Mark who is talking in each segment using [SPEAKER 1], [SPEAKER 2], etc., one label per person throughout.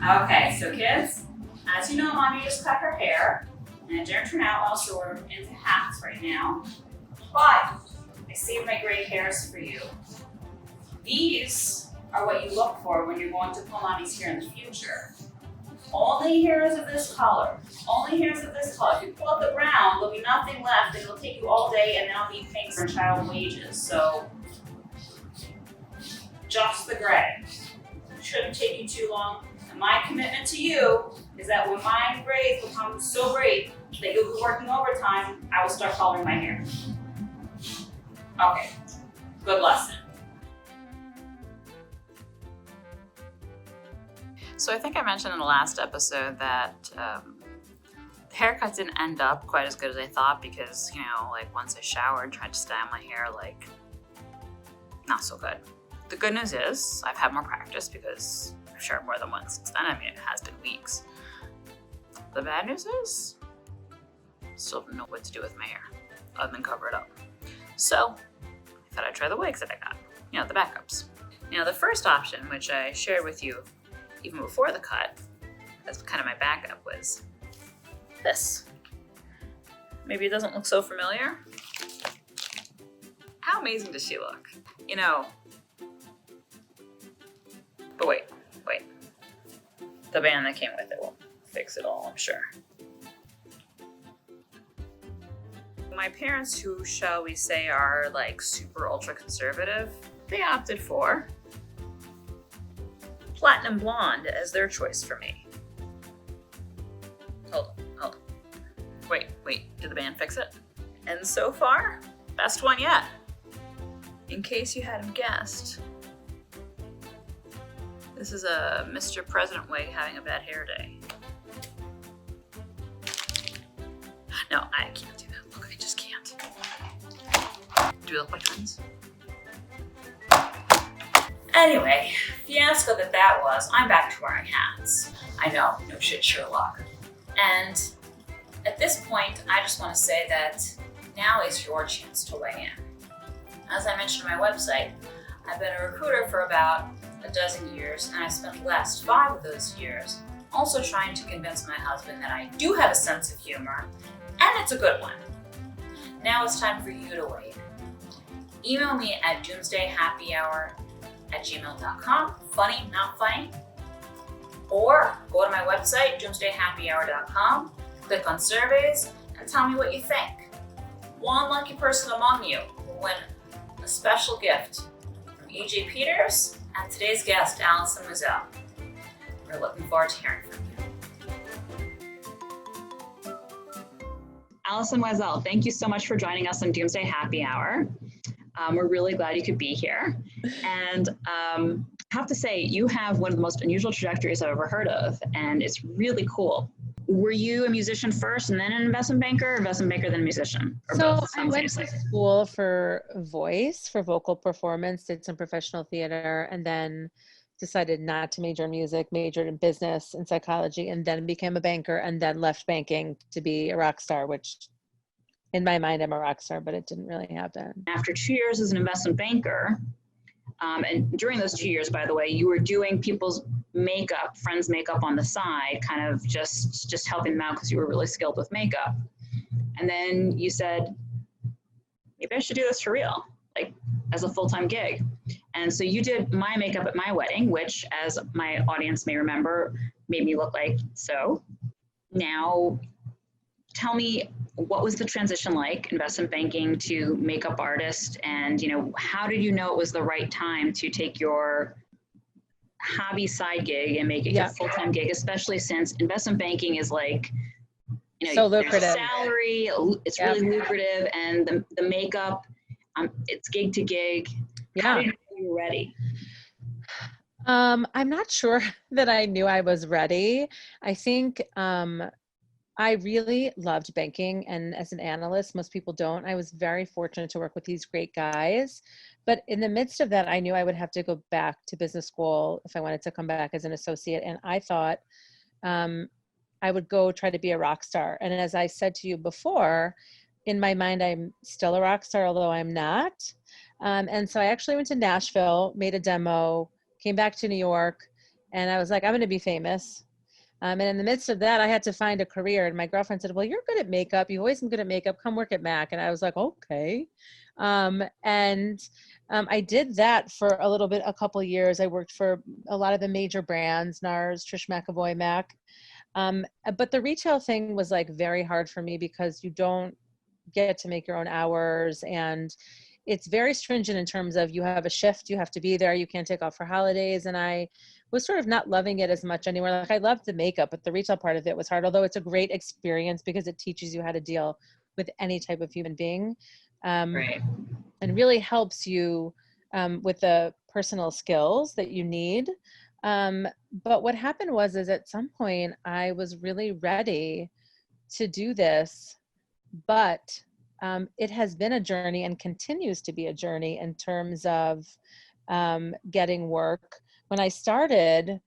[SPEAKER 1] Okay, so kids, as you know, Mommy just cut her hair, and it didn't turn out well, so we're into hats right now. But I saved my gray hairs for you. These are what you look for when you're going to pull Mommy's hair in the future. Only hairs of this color. Only hairs of this color. If you pull up the brown, there'll be nothing left, and it'll take you all day, and then I'll need things for child wages. So, just the gray. Shouldn't take you too long. And my commitment to you is that when my braids become so great that you'll be working overtime, I will start coloring my hair. Okay, good lesson.
[SPEAKER 2] So I think I mentioned in the last episode that the haircut didn't end up quite as good as I thought because, like once I showered and tried to style my hair, like, not so good. The good news is I've had more practice because I've showered more than once since then. I mean, it has been weeks. The bad news is I still don't know what to do with my hair other than cover it up. So I thought I'd try the wigs that I got, the backups. Now, the first option, which I shared with you even before the cut, as kind of my backup, was this. Maybe it doesn't look so familiar. How amazing does she look? But wait. The band that came with it will fix it all, I'm sure. My parents, who shall we say are like super ultra conservative, they opted for platinum blonde as their choice for me. Hold on. Wait, did the band fix it? And so far, best one yet. In case you hadn't guessed, this is a Mr. President wig having a bad hair day. No, I can't do that. Look, I just can't. Do we look like twins?
[SPEAKER 1] Anyway, fiasco that was, I'm back to wearing hats. I know, no shit, Sherlock. And at this point, I just want to say that now is your chance to weigh in. As I mentioned on my website, I've been a recruiter for about a dozen years, and I spent the last 5 of those years also trying to convince my husband that I do have a sense of humor, and it's a good one. Now it's time for you to weigh in. Email me at doomsdayhappyhour@gmail.com, funny, not funny, or go to my website, doomsdayhappyhour.com, click on surveys, and tell me what you think. One lucky person among you will win a special gift from E.J. Peters and today's guest, Allyson Wisel. We're looking forward to hearing from you.
[SPEAKER 3] Allyson Wisel, thank you so much for joining us on Doomsday Happy Hour. We're really glad you could be here. And I have to say, you have one of the most unusual trajectories I've ever heard of, and it's really cool. Were you a musician first and then an investment banker, or investment banker then musician? Or
[SPEAKER 4] so
[SPEAKER 3] both
[SPEAKER 4] I went to school for voice, for vocal performance, did some professional theater, and then decided not to major in music, majored in business and psychology, and then became a banker, and then left banking to be a rock star, which in my mind, I'm a rock star, but it didn't really happen.
[SPEAKER 3] After 2 years as an investment banker, and during those 2 years, by the way, you were doing people's makeup, friends' makeup on the side, kind of just helping them out because you were really skilled with makeup. And then you said, maybe I should do this for real, like as a full-time gig. And so you did my makeup at my wedding, which, as my audience may remember, made me look like so. Now, tell me, what was the transition like, investment banking to makeup artist? And, how did you know it was the right time to take your hobby side gig and make it your full-time gig, especially since investment banking is like,
[SPEAKER 4] so lucrative.
[SPEAKER 3] There's salary, it's really lucrative, and the makeup, it's gig to gig. How did you know you were ready?
[SPEAKER 4] I'm not sure that I knew I was ready. I think I really loved banking, and as an analyst, most people don't. I was very fortunate to work with these great guys, but in the midst of that, I knew I would have to go back to business school if I wanted to come back as an associate, and I thought I would go try to be a rock star. And as I said to you before, in my mind, I'm still a rock star, although I'm not. And so I actually went to Nashville, made a demo, came back to New York, And I was like, I'm going to be famous. And in the midst of that, I had to find a career. And my girlfriend said, well, you're good at makeup. You've always been good at makeup. Come work at MAC. And I was like, okay. I did that for a little bit, a couple of years. I worked for a lot of the major brands, NARS, Trish McAvoy, MAC. But the retail thing was like very hard for me because you don't get to make your own hours, and it's very stringent in terms of you have a shift, you have to be there, you can't take off for holidays. And I was sort of not loving it as much anymore. Like I loved the makeup, but the retail part of it was hard, although it's a great experience because it teaches you how to deal with any type of human being.
[SPEAKER 3] Right.
[SPEAKER 4] And really helps you with the personal skills that you need. But what happened is at some point I was really ready to do this, but it has been a journey and continues to be a journey in terms of getting work. When I started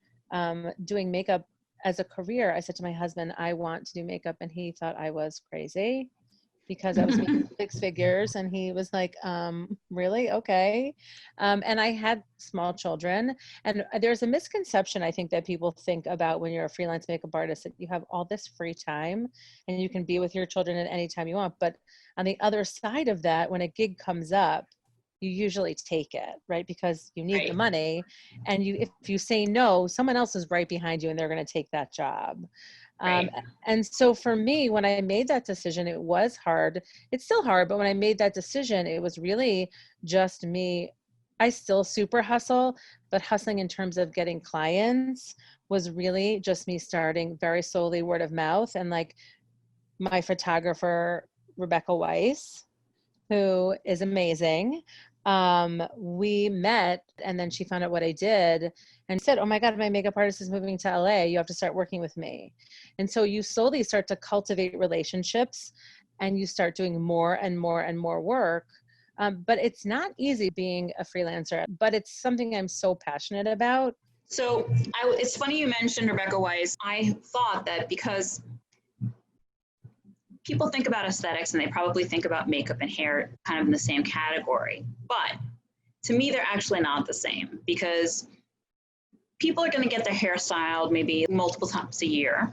[SPEAKER 4] doing makeup as a career, I said to my husband, I want to do makeup. And he thought I was crazy because I was making 6 figures. And he was like, really? Okay. And I had small children. And there's a misconception, I think, that people think about when you're a freelance makeup artist, that you have all this free time and you can be with your children at any time you want. But on the other side of that, when a gig comes up, you usually take it, right? Because you need the money. And if you say no, someone else is right behind you and they're going to take that job. And so for me, when I made that decision, it was hard. It's still hard, but when I made that decision, it was really just me. I still super hustle, but hustling in terms of getting clients was really just me starting very slowly, word of mouth. And like my photographer, Rebecca Weiss, who is amazing. We met, and then she found out what I did and said, oh my God, my makeup artist is moving to LA. You have to start working with me. And so you slowly start to cultivate relationships and you start doing more and more and more work. But it's not easy being a freelancer, but it's something I'm so passionate about.
[SPEAKER 3] So it's funny you mentioned Rebecca Weiss. I thought that because people think about aesthetics and they probably think about makeup and hair kind of in the same category. But to me, they're actually not the same, because people are going to get their hair styled maybe multiple times a year,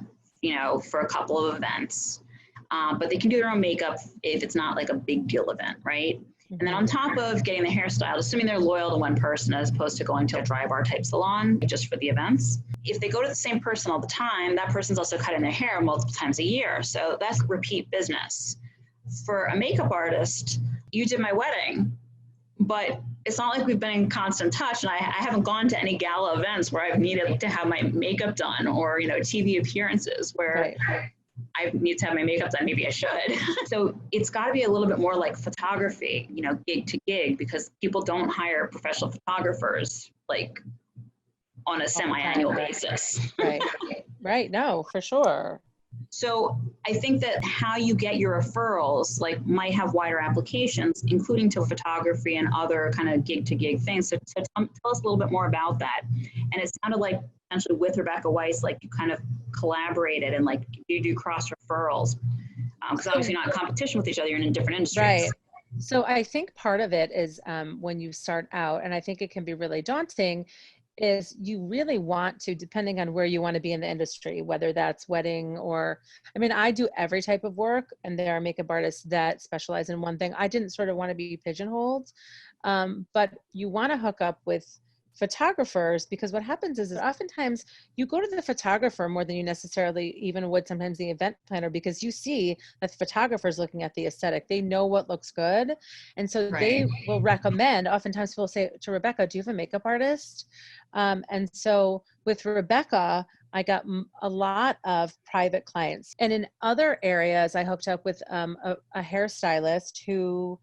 [SPEAKER 3] for a couple of events. But they can do their own makeup if it's not like a big deal event, right? And then on top of getting the hairstyle, assuming they're loyal to one person as opposed to going to a dry bar type salon just for the events, if they go to the same person all the time, that person's also cutting their hair multiple times a year. So that's repeat business. For a makeup artist, you did my wedding, but it's not like we've been in constant touch. And I haven't gone to any gala events where I've needed to have my makeup done, or, TV appearances where I need to have my makeup done. Maybe I should. So it's got to be a little bit more like photography, gig to gig, because people don't hire professional photographers like on a semi-annual basis.
[SPEAKER 4] Right. No, for sure.
[SPEAKER 3] So I think that how you get your referrals might have wider applications, including to photography and other kind of gig to gig things. So tell us a little bit more about that. And it sounded like essentially with Rebecca Weiss, you kind of collaborated and you do cross referrals, because obviously you're not in competition with each other, you're in different industries.
[SPEAKER 4] Right. So I think part of it is when you start out, and I think it can be really daunting, is you really want to, depending on where you want to be in the industry, whether that's wedding or, I do every type of work, and there are makeup artists that specialize in one thing. I didn't sort of want to be pigeonholed, but you want to hook up with photographers, because what happens is oftentimes you go to the photographer more than you necessarily even would sometimes the event planner, because you see that the photographer's looking at the aesthetic. They know what looks good. And so they will recommend, oftentimes people say to Rebecca, do you have a makeup artist? And so with Rebecca, I got a lot of private clients. And in other areas, I hooked up with a hairstylist who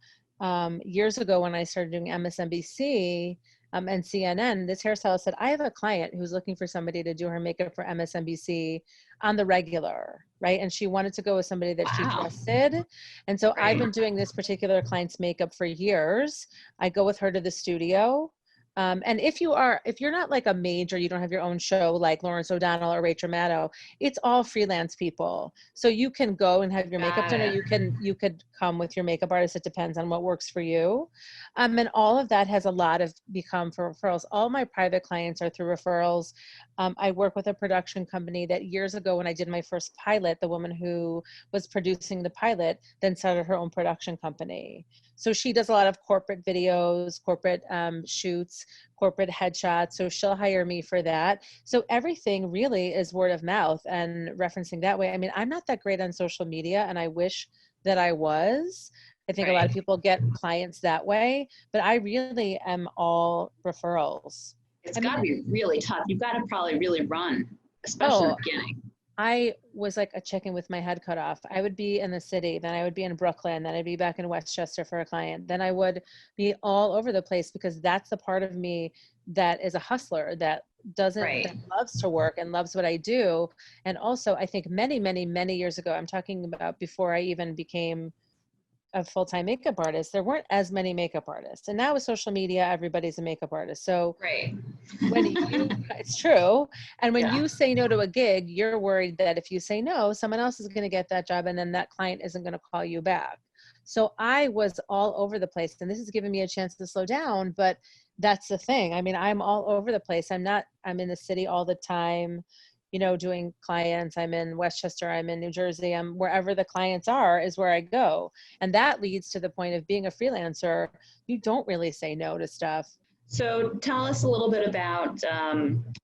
[SPEAKER 4] years ago when I started doing MSNBC, and CNN, this hairstylist said, I have a client who's looking for somebody to do her makeup for MSNBC on the regular, right? And she wanted to go with somebody that she trusted. And so I've been doing this particular client's makeup for years. I go with her to the studio. And if you're not like a major, you don't have your own show like Lawrence O'Donnell or Rachel Maddow, it's all freelance people. So you can go and have your makeup done, or you could come with your makeup artist. It depends on what works for you. And all of that has a lot of become for referrals. All my private clients are through referrals. I work with a production company that years ago when I did my first pilot, the woman who was producing the pilot then started her own production company. So she does a lot of corporate videos, corporate shoots, corporate headshots. So she'll hire me for that. So everything really is word of mouth and referencing that way. I mean, I'm not that great on social media, and I wish that I was. I think a lot of people get clients that way, but I really am all referrals.
[SPEAKER 3] It's got to be really tough. You've got to probably really run, especially in the beginning.
[SPEAKER 4] I was like a chicken with my head cut off. I would be in the city, then I would be in Brooklyn, then I'd be back in Westchester for a client. Then I would be all over the place because that's the part of me that is a hustler, that that loves to work and loves what I do. And also, I think many, many, many years ago, I'm talking about before I even became a full-time makeup artist, there weren't as many makeup artists. And now with social media, everybody's a makeup artist. So when it's true. And when you say no to a gig, you're worried that if you say no, someone else is going to get that job and then that client isn't going to call you back. So I was all over the place, and this has given me a chance to slow down, but that's the thing. I mean, I'm all over the place. I'm in the city all the time, you know, doing clients. I'm in Westchester, I'm in New Jersey, I'm wherever the clients are is where I go. And that leads to the point of being a freelancer. You don't really say no to stuff.
[SPEAKER 3] So tell us a little bit about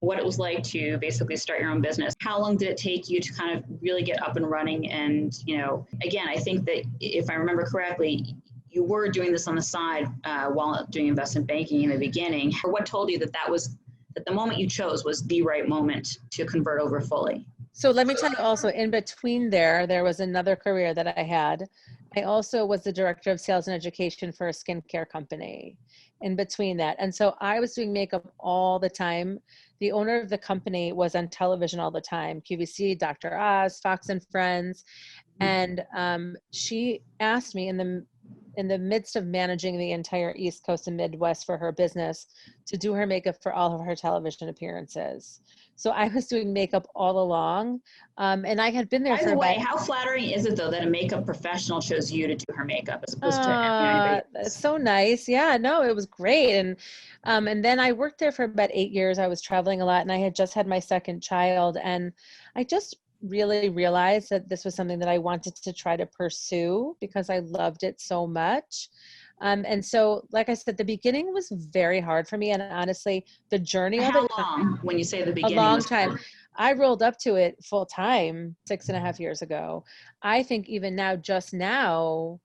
[SPEAKER 3] what it was like to basically start your own business. How long did it take you to kind of really get up and running? And, you know, again, I think that if I remember correctly, you were doing this on the side while doing investment banking in the beginning. Or what told you that that the moment you chose was the right moment to convert over fully?
[SPEAKER 4] So let me tell you also, in between there was another career that I had. I also was the director of sales and education for a skincare company in between that. And so I was doing makeup all the time. The owner of the company was on television all the time, QVC, Dr. Oz, Fox and Friends. And she asked me in the midst of managing the entire East Coast and Midwest for her business to do her makeup for all of her television appearances. So I was doing makeup all along. And I had been there
[SPEAKER 3] By the way, how flattering is it though that a makeup professional chose you to do her makeup as opposed to anybody else?
[SPEAKER 4] That's so nice. Yeah, no, it was great. And then I worked there for about 8 years. I was traveling a lot, and I had just had my second child, and I just really realized that this was something that I wanted to try to pursue because I loved it so much. And so, like I said, the beginning was very hard for me. And honestly, the journey of it.
[SPEAKER 3] How long, when you say the beginning?
[SPEAKER 4] A long time. I rolled up to it full time 6.5 years ago. I think even now, just now,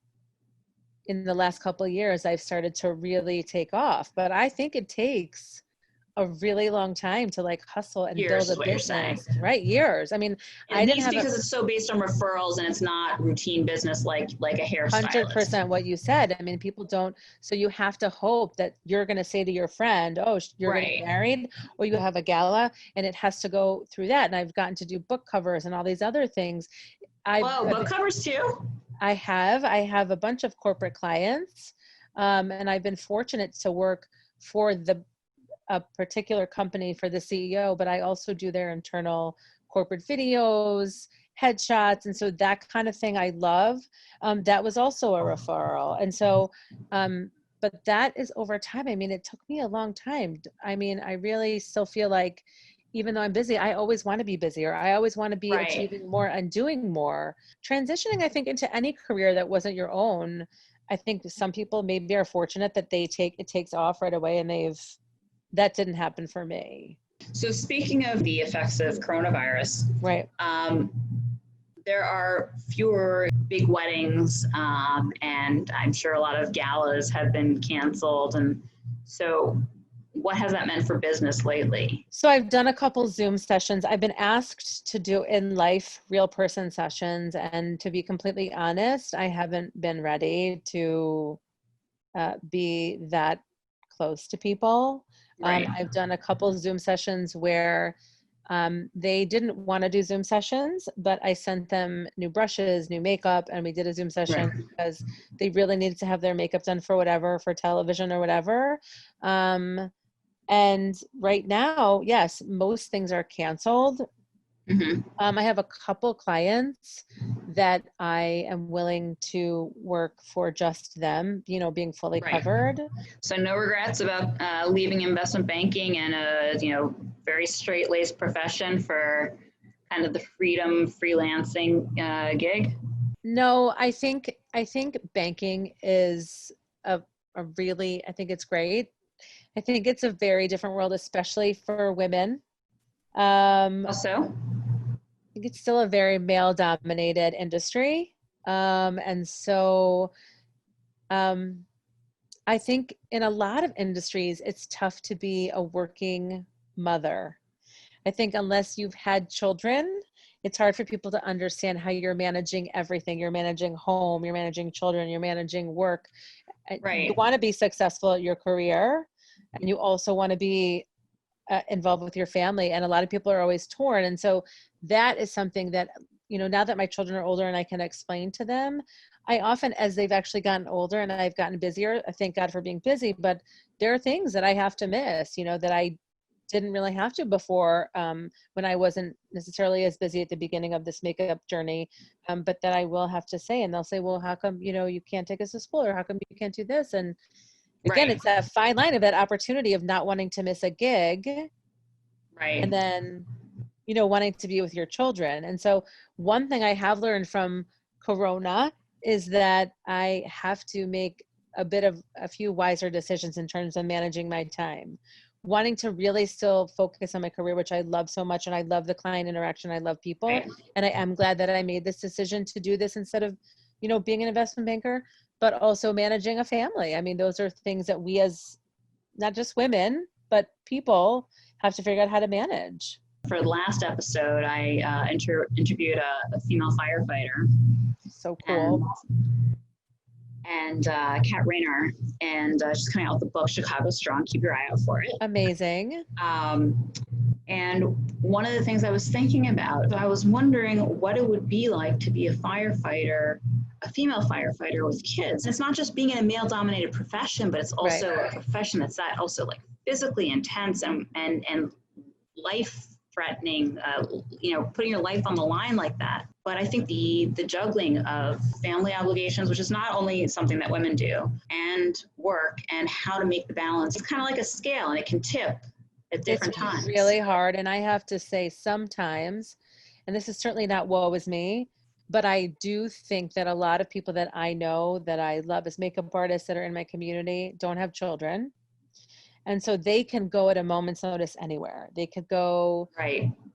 [SPEAKER 4] in the last couple of years, I've started to really take off. But I think it takes a really long time to like hustle and build a business, right? Years. I mean,
[SPEAKER 3] I didn't have because it's so based on referrals and it's not routine business like a hairstylist.
[SPEAKER 4] 100% what you said. I mean, people don't. So you have to hope that you're going to say to your friend, "Oh, you're getting married," or you have a gala, and it has to go through that. And I've gotten to do book covers and all these other things.
[SPEAKER 3] Book covers too.
[SPEAKER 4] I have a bunch of corporate clients, and I've been fortunate to work for a particular company for the CEO, but I also do their internal corporate videos, headshots. And so that kind of thing I love. That was also a referral. And so, but that is over time. I mean, it took me a long time. I mean, I really still feel like even though I'm busy, I always want to be busier. I always want to be achieving more and doing more. Transitioning, I think, into any career that wasn't your own. I think some people maybe are fortunate that it takes off right away, and that didn't happen for me.
[SPEAKER 3] So speaking of the effects of coronavirus, there are fewer big weddings, and I'm sure a lot of galas have been canceled. And so what has that meant for business lately?
[SPEAKER 4] So I've done a couple Zoom sessions. I've been asked to do in life, real person sessions. And to be completely honest, I haven't been ready to be that close to people. I've done a couple Zoom sessions where they didn't want to do Zoom sessions, but I sent them new brushes, new makeup, and we did a Zoom session because they really needed to have their makeup done for television or whatever. And right now, yes, most things are canceled.
[SPEAKER 3] Mm-hmm.
[SPEAKER 4] I have a couple clients that I am willing to work for just them, being fully
[SPEAKER 3] Right.
[SPEAKER 4] covered.
[SPEAKER 3] So no regrets about leaving investment banking and a very straight-laced profession for kind of the freelancing gig.
[SPEAKER 4] No, I think banking is a really, I think it's great. I think it's a very different world, especially for women.
[SPEAKER 3] Also,
[SPEAKER 4] I think it's still a very male dominated industry. And so I think in a lot of industries, it's tough to be a working mother. I think unless you've had children, it's hard for people to understand how you're managing everything. You're managing home, you're managing children, you're managing work. You
[SPEAKER 3] right.
[SPEAKER 4] want to be successful at your career, and you also want to be involved with your family. And a lot of people are always torn. And so that is something that, now that my children are older and I can explain to them, I often, as they've actually gotten older and I've gotten busier, I thank God for being busy, but there are things that I have to miss, that I didn't really have to before, when I wasn't necessarily as busy at the beginning of this makeup journey, but that I will have to say, and they'll say, well, how come, you can't take us to school, or how come you can't do this? And again,
[SPEAKER 3] Right.
[SPEAKER 4] it's that fine line of that opportunity of not wanting to miss a gig,
[SPEAKER 3] Right.
[SPEAKER 4] and then, wanting to be with your children. And so one thing I have learned from Corona is that I have to make a few wiser decisions in terms of managing my time, wanting to really still focus on my career, which I love so much. And I love the client interaction. I love people.
[SPEAKER 3] Right.
[SPEAKER 4] And I am glad that I made this decision to do this instead of, being an investment banker, but also managing a family. I mean, those are things that we, as not just women, but people, have to figure out how to manage.
[SPEAKER 3] For the last episode, I interviewed a female firefighter.
[SPEAKER 4] So cool.
[SPEAKER 3] And Kat Rayner, and she's coming out with the book Chicago Strong. Keep your eye out for it.
[SPEAKER 4] Amazing.
[SPEAKER 3] And one of the things I was thinking about, I was wondering what it would be like to be a firefighter, a female firefighter with kids. And it's not just being in a male-dominated profession, but it's also a profession that's also like physically intense and life-threatening. Putting your life on the line like that. But I think the juggling of family obligations, which is not only something that women do, and work, and how to make the balance, it's kind of like a scale, and it can tip at different times.
[SPEAKER 4] It's really hard. And I have to say sometimes, and this is certainly not woe is me, but I do think that a lot of people that I know that I love as makeup artists that are in my community don't have children. And so they can go at a moment's notice anywhere. They could go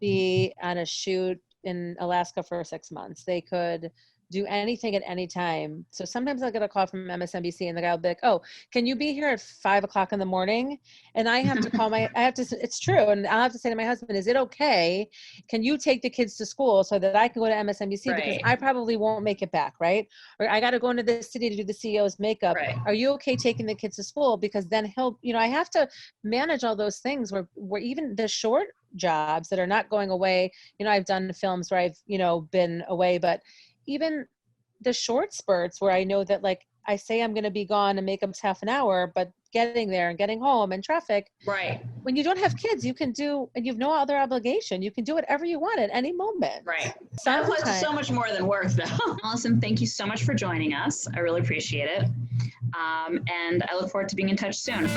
[SPEAKER 4] be on a shoot in Alaska for 6 months. They could do anything at any time. So sometimes I'll get a call from MSNBC and the guy will be like, oh, can you be here at 5 o'clock in the morning? And I have to call it's true. And I'll have to say to my husband, is it okay? Can you take the kids to school so that I can go to MSNBC? Because I probably won't make it back, right? Or I got to go into the city to do the CEO's makeup. Are you okay taking the kids to school? Because then I have to manage all those things where even the short jobs that are not going away. I've done films where I've, been away, but even the short spurts where I know that like I say I'm going to be gone and makeup's half an hour, but getting there and getting home and traffic.
[SPEAKER 3] Right.
[SPEAKER 4] When you don't have kids, you can do, and you've no other obligation. You can do whatever you want at any moment.
[SPEAKER 3] Right. It's so much more than work though. Allyson, thank you so much for joining us. I really appreciate it. And I look forward to being in touch soon.